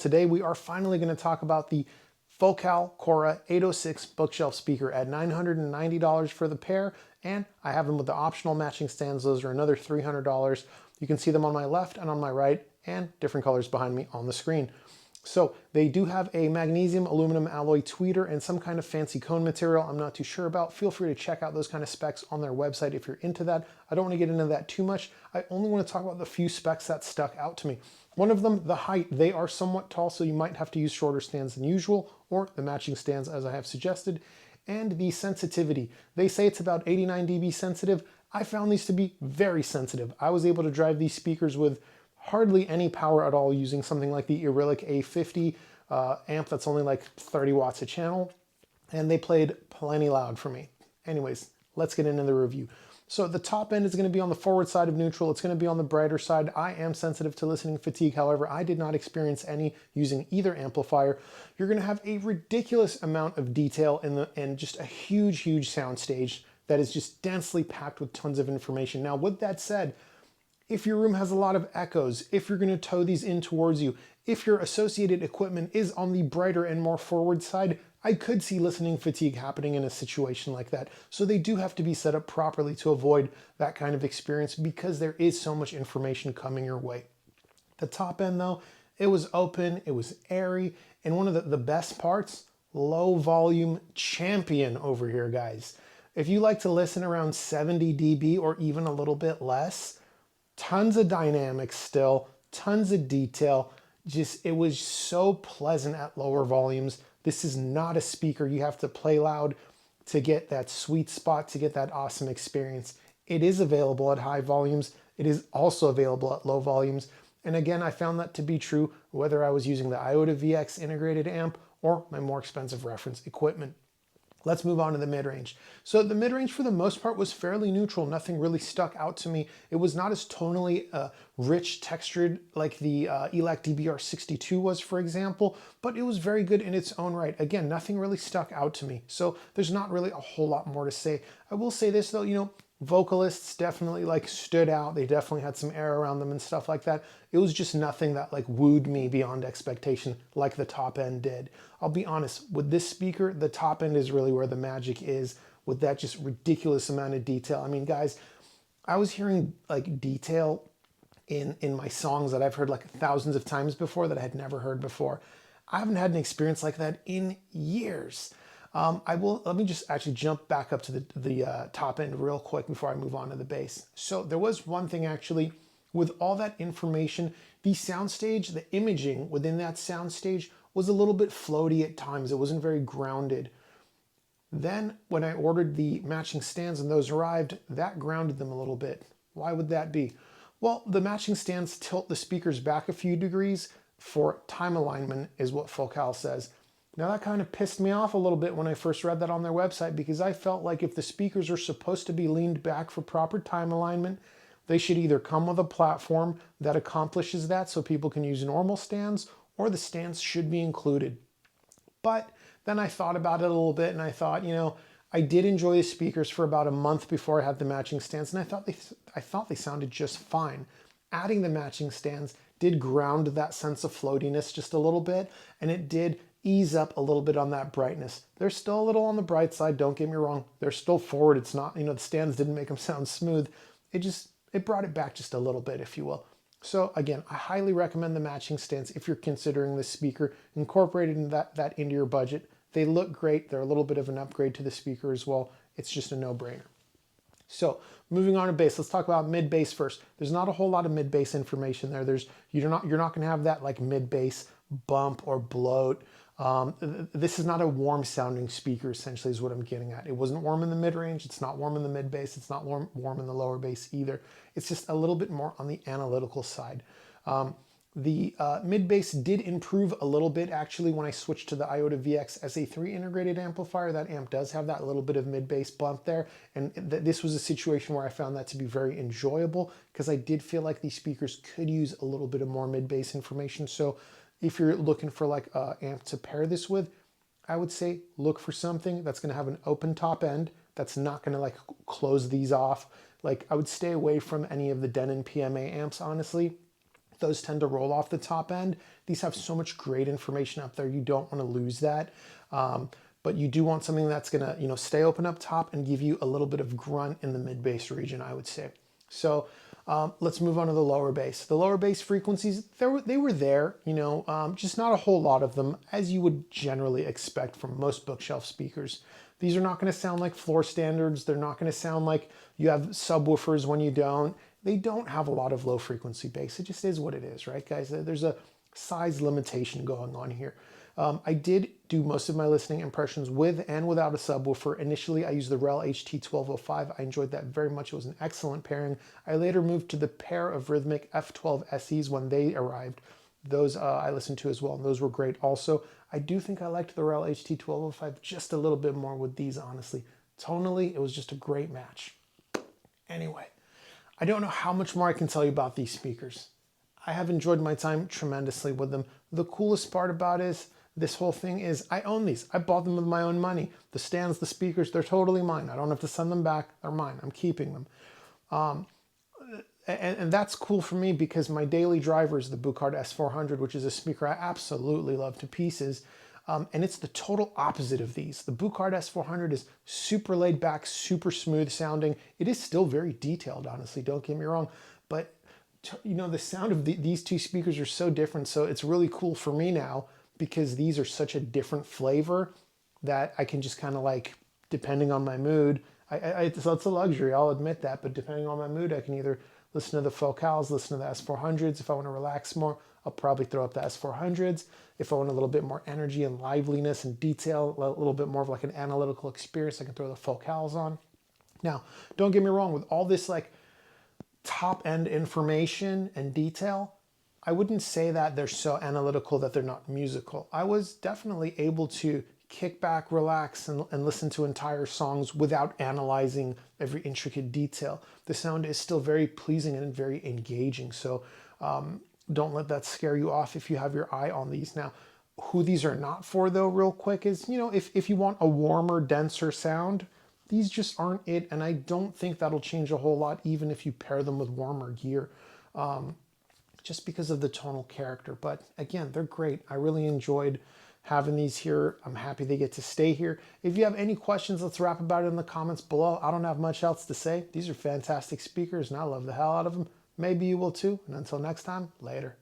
Today we are finally going to talk about the Focal Chora 806 bookshelf speaker at $990 for the pair, and I have them with the optional matching stands. Those are another $300. You can see them on my left and on my right, and different colors behind me on the screen. So they do have a magnesium aluminum alloy tweeter and some kind of fancy cone material I'm not too sure about. Feel free to check out those kind of specs on their website if you're into that. I don't want to get into that too much. I only want to talk about the few specs that stuck out to me. One of them, the height. They are somewhat tall, so you might have to use shorter stands than usual, or the matching stands as I have suggested. And the sensitivity. They say it's about 89 dB sensitive. I found these to be very sensitive. I was able to drive these speakers with hardly any power at all using something like the Irilic A50 amp that's only like 30 watts a channel, and they played plenty loud for me. Anyways, let's get into the review. So the top end is going to be on the forward side of neutral. It's going to be on the brighter side. I am sensitive to listening fatigue. However, I did not experience any using either amplifier. You're going to have a ridiculous amount of detail and just a huge sound stage that is just densely packed with tons of information. Now, with that said, if your room has a lot of echoes, if you're going to tow these in towards you, if your associated equipment is on the brighter and more forward side, I could see listening fatigue happening in a situation like that. So they do have to be set up properly to avoid that kind of experience because there is so much information coming your way. The top end though, it was open, it was airy, and one of the best parts, low volume champion over here, guys. If you like to listen around 70 dB or even a little bit less, tons of dynamics still, tons of detail. Just, it was so pleasant at lower volumes. This is not a speaker you have to play loud to get that sweet spot, to get that awesome experience. It is available at high volumes. It is also available at low volumes. And again, I found that to be true whether I was using the Iota VX integrated amp or my more expensive reference equipment. Let's move on to the mid-range. So the mid-range for the most part was fairly neutral. Nothing really stuck out to me. It was not as tonally rich textured like the ELAC DBR62 was, for example, but it was very good in its own right. Again, nothing really stuck out to me. So there's not really a whole lot more to say. I will say this though, you know, vocalists definitely like stood out. They definitely had some air around them and stuff like that. It was just nothing that like wooed me beyond expectation like the top end did. I'll be honest, with this speaker, the top end is really where the magic is with that just ridiculous amount of detail. I mean, guys, I was hearing like detail in my songs that I've heard like thousands of times before that I had never heard before. I haven't had an experience like that in years. Let me just actually jump back up to the top end real quick before I move on to the bass. So there was one thing actually, with all that information, the soundstage, the imaging within that soundstage was a little bit floaty at times. It wasn't very grounded. Then when I ordered the matching stands and those arrived, that grounded them a little bit. Why would that be? Well, the matching stands tilt the speakers back a few degrees for time alignment is what Focal says. Now that kind of pissed me off a little bit when I first read that on their website because I felt like if the speakers are supposed to be leaned back for proper time alignment, they should either come with a platform that accomplishes that so people can use normal stands, or the stands should be included. But then I thought about it a little bit and I thought, you know, I did enjoy the speakers for about a month before I had the matching stands, and I thought they sounded just fine. Adding the matching stands did ground that sense of floatiness just a little bit, and it did ease up a little bit on that brightness. They're still a little on the bright side, don't get me wrong. They're still forward. It's not, you know, the stands didn't make them sound smooth. It brought it back just a little bit, if you will. So again, I highly recommend the matching stands if you're considering this speaker. Incorporated that into your budget. They look great. They're a little bit of an upgrade to the speaker as well. It's just a no-brainer. So moving on to bass, let's talk about mid bass first. There's not a whole lot of mid bass information there. You're not going to have that like mid bass bump or bloat. This is not a warm sounding speaker, essentially is what I'm getting at. It wasn't warm in the mid range. It's not warm in the mid bass. It's not warm in the lower bass either. It's just a little bit more on the analytical side. The mid bass did improve a little bit actually when I switched to the Iota VX SA3 integrated amplifier. That amp does have that little bit of mid bass bump there, and this was a situation where I found that to be very enjoyable because I did feel like these speakers could use a little bit of more mid bass information. So if you're looking for like an amp to pair this with, I would say look for something that's going to have an open top end that's not going to like close these off. Like I would stay away from any of the Denon PMA amps, honestly. those tend to roll off the top end. These have so much great information up there. You don't want to lose that. But you do want something that's gonna, stay open up top and give you a little bit of grunt in the mid bass region, I would say. So let's move on to the lower bass. The lower bass frequencies, they were there, just not a whole lot of them, as you would generally expect from most bookshelf speakers. These are not gonna sound like floor standards. They're not gonna sound like you have subwoofers when you don't. They don't have a lot of low frequency bass. It just is what it is, right, guys? There's a size limitation going on here. I did do most of my listening impressions with and without a subwoofer. Initially, I used the Rel HT1205. I enjoyed that very much. It was an excellent pairing. I later moved to the pair of Rhythmic F12 SEs when they arrived. Those I listened to as well, and those were great also. I do think I liked the Rel HT1205 just a little bit more with these, honestly. Tonally, it was just a great match. Anyway, I don't know how much more I can tell you about these speakers. I have enjoyed my time tremendously with them. The coolest part about this whole thing is I own these. I bought them with my own money. The stands, the speakers, they're totally mine. I don't have to send them back. They're mine. I'm keeping them. And that's cool for me because my daily driver is the Buchard S400, which is a speaker I absolutely love to pieces. And it's the total opposite of these. The Buchard S400 is super laid back, super smooth sounding. It is still very detailed, honestly, don't get me wrong. But the sound of these two speakers are so different. So it's really cool for me now because these are such a different flavor that I can just kind of like, depending on my mood, so it's a luxury, I'll admit that, but depending on my mood, I can either listen to the Focals, listen to the S400s. If I want to relax more, I'll probably throw up the S400s. If I want a little bit more energy and liveliness and detail, a little bit more of like an analytical experience, I can throw the Focals on. Now, don't get me wrong, with all this like top end information and detail, I wouldn't say that they're so analytical that they're not musical. I was definitely able to kick back, relax, and listen to entire songs without analyzing every intricate detail. The sound is still very pleasing and very engaging. So don't let that scare you off if you have your eye on these. Now, who these are not for though, real quick, is, if you want a warmer, denser sound, these just aren't it. And I don't think that'll change a whole lot, even if you pair them with warmer gear. Just because of the tonal character. But again, they're great. I really enjoyed having these here. I'm happy they get to stay here. If you have any questions, let's rap about it in the comments below. I don't have much else to say. These are fantastic speakers and I love the hell out of them. Maybe you will too. And until next time, later.